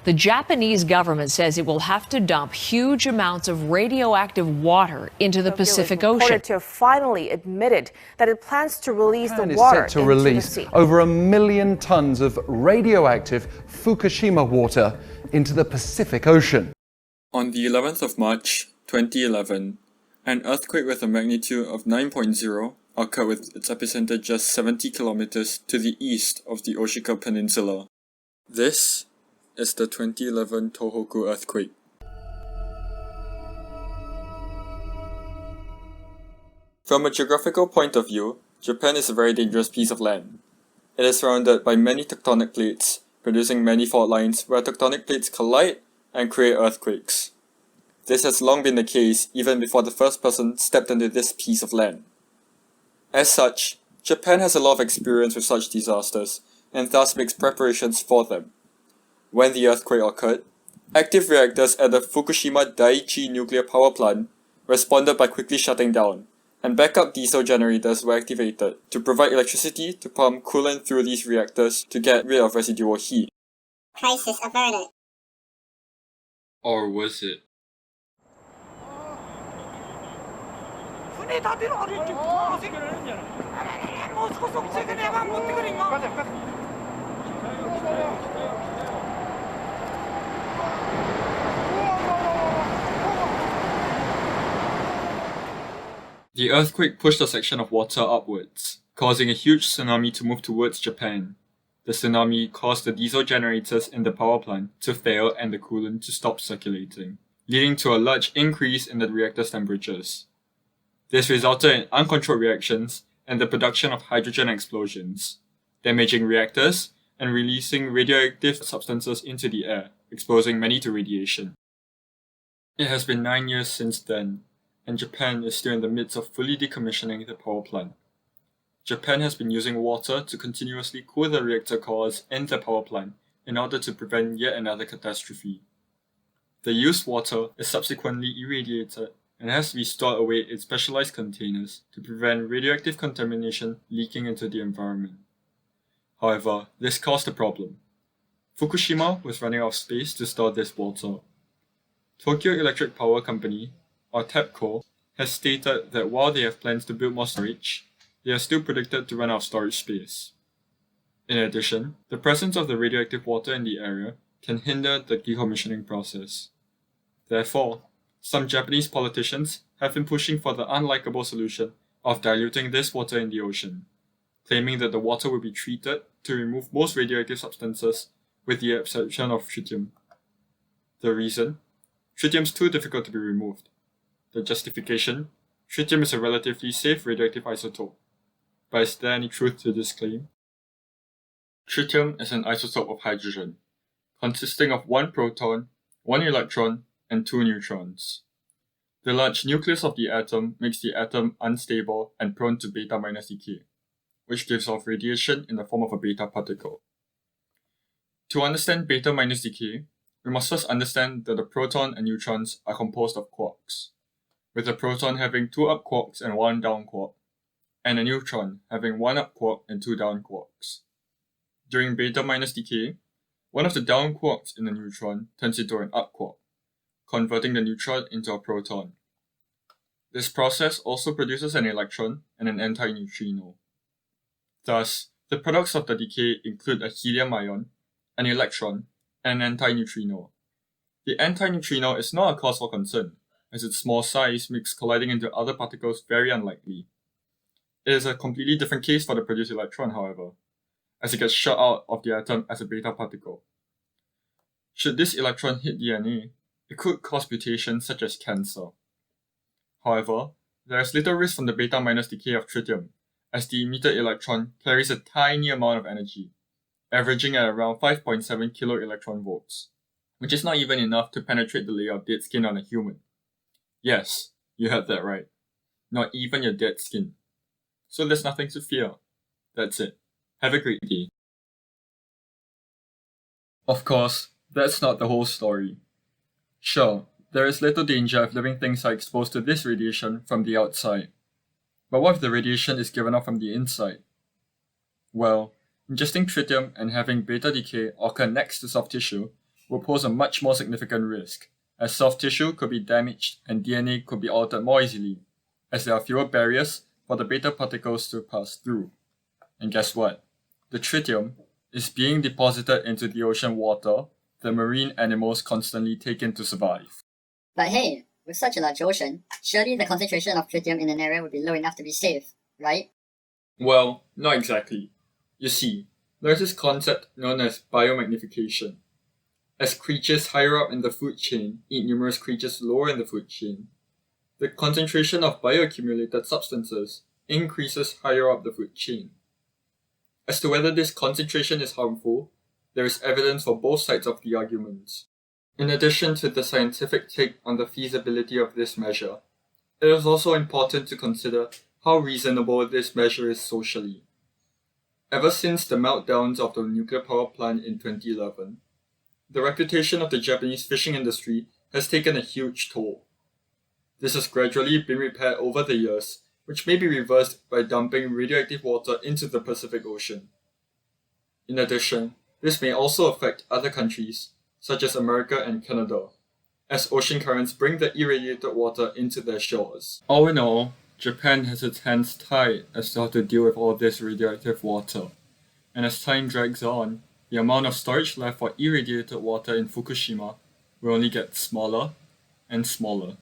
The Japanese government says it will have to dump huge amounts of radioactive water into the Pacific Ocean. Reported to have finally admitted that it plans to release Japan the water is set to into release the sea. over 1 million tons of radioactive Fukushima water into the Pacific Ocean. On the 11th of March, 2011, an earthquake with a magnitude of 9.0 occurred with its epicenter just 70 kilometers to the east of the Oshika Peninsula. This is the 2011 Tohoku earthquake. From a geographical point of view, Japan is a very dangerous piece of land. It is surrounded by many tectonic plates, producing many fault lines where tectonic plates collide and create earthquakes. This has long been the case even before the first person stepped into this piece of land. As such, Japan has a lot of experience with such disasters and thus makes preparations for them. When the earthquake occurred, active reactors at the Fukushima Daiichi nuclear power plant responded by quickly shutting down, and backup diesel generators were activated to provide electricity to pump coolant through these reactors to get rid of residual heat. Crisis averted. Or was it? The earthquake pushed a section of water upwards, causing a huge tsunami to move towards Japan. The tsunami caused the diesel generators in the power plant to fail and the coolant to stop circulating, leading to a large increase in the reactor's temperatures. This resulted in uncontrolled reactions and the production of hydrogen explosions, damaging reactors and releasing radioactive substances into the air, exposing many to radiation. It has been 9 years since then, and Japan is still in the midst of fully decommissioning the power plant. Japan has been using water to continuously cool the reactor cores in the power plant in order to prevent yet another catastrophe. The used water is subsequently irradiated and has to be stored away in specialized containers to prevent radioactive contamination leaking into the environment. However, this caused a problem. Fukushima was running out of space to store this water. Tokyo Electric Power Company, or TEPCO, has stated that while they have plans to build more storage, they are still predicted to run out of storage space. In addition, the presence of the radioactive water in the area can hinder the decommissioning process. Therefore, some Japanese politicians have been pushing for the unlikable solution of diluting this water in the ocean, claiming that the water will be treated to remove most radioactive substances with the exception of tritium. The reason? Tritium is too difficult to be removed. The justification? Tritium is a relatively safe radioactive isotope. But is there any truth to this claim? Tritium is an isotope of hydrogen, consisting of 1 proton, 1 electron, and 2 neutrons. The large nucleus of the atom makes the atom unstable and prone to beta- decay, which gives off radiation in the form of a beta particle. To understand beta- decay, we must first understand that the proton and neutrons are composed of quarks, with the proton having 2 up quarks and 1 down quark, and a neutron having 1 up quark and 2 down quarks. During beta- decay, one of the down quarks in the neutron turns into an up quark, converting the neutron into a proton. This process also produces an electron and an antineutrino. Thus, the products of the decay include a helium ion, an electron, and an antineutrino. The antineutrino is not a cause for concern, as its small size makes colliding into other particles very unlikely. It is a completely different case for the produced electron, however, as it gets shot out of the atom as a beta particle. Should this electron hit DNA, it could cause mutations such as cancer. However, there is little risk from the beta- decay of tritium, as the emitted electron carries a tiny amount of energy, averaging at around 5.7 keV, which is not even enough to penetrate the layer of dead skin on a human. Yes, you heard that right. Not even your dead skin. So there's nothing to fear. That's it. Have a great day. Of course, that's not the whole story. Sure, there is little danger if living things are exposed to this radiation from the outside. But what if the radiation is given off from the inside? Well, ingesting tritium and having beta decay occur next to soft tissue will pose a much more significant risk, as soft tissue could be damaged and DNA could be altered more easily, as there are fewer barriers for the beta particles to pass through. And guess what? The tritium is being deposited into the ocean water that marine animals constantly take in to survive. But hey, with such a large ocean, surely the concentration of tritium in an area would be low enough to be safe, right? Well, not exactly. You see, there's this concept known as biomagnification. As creatures higher up in the food chain eat numerous creatures lower in the food chain, the concentration of bioaccumulated substances increases higher up the food chain. As to whether this concentration is harmful, there is evidence for both sides of the arguments. In addition to the scientific take on the feasibility of this measure, it is also important to consider how reasonable this measure is socially. Ever since the meltdowns of the nuclear power plant in 2011, the reputation of the Japanese fishing industry has taken a huge toll. This has gradually been repaired over the years, which may be reversed by dumping radioactive water into the Pacific Ocean. In addition, this may also affect other countries, such as America and Canada, as ocean currents bring the irradiated water into their shores. All in all, Japan has its hands tied as to how to deal with all this radioactive water, and as time drags on, the amount of storage left for irradiated water in Fukushima will only get smaller and smaller.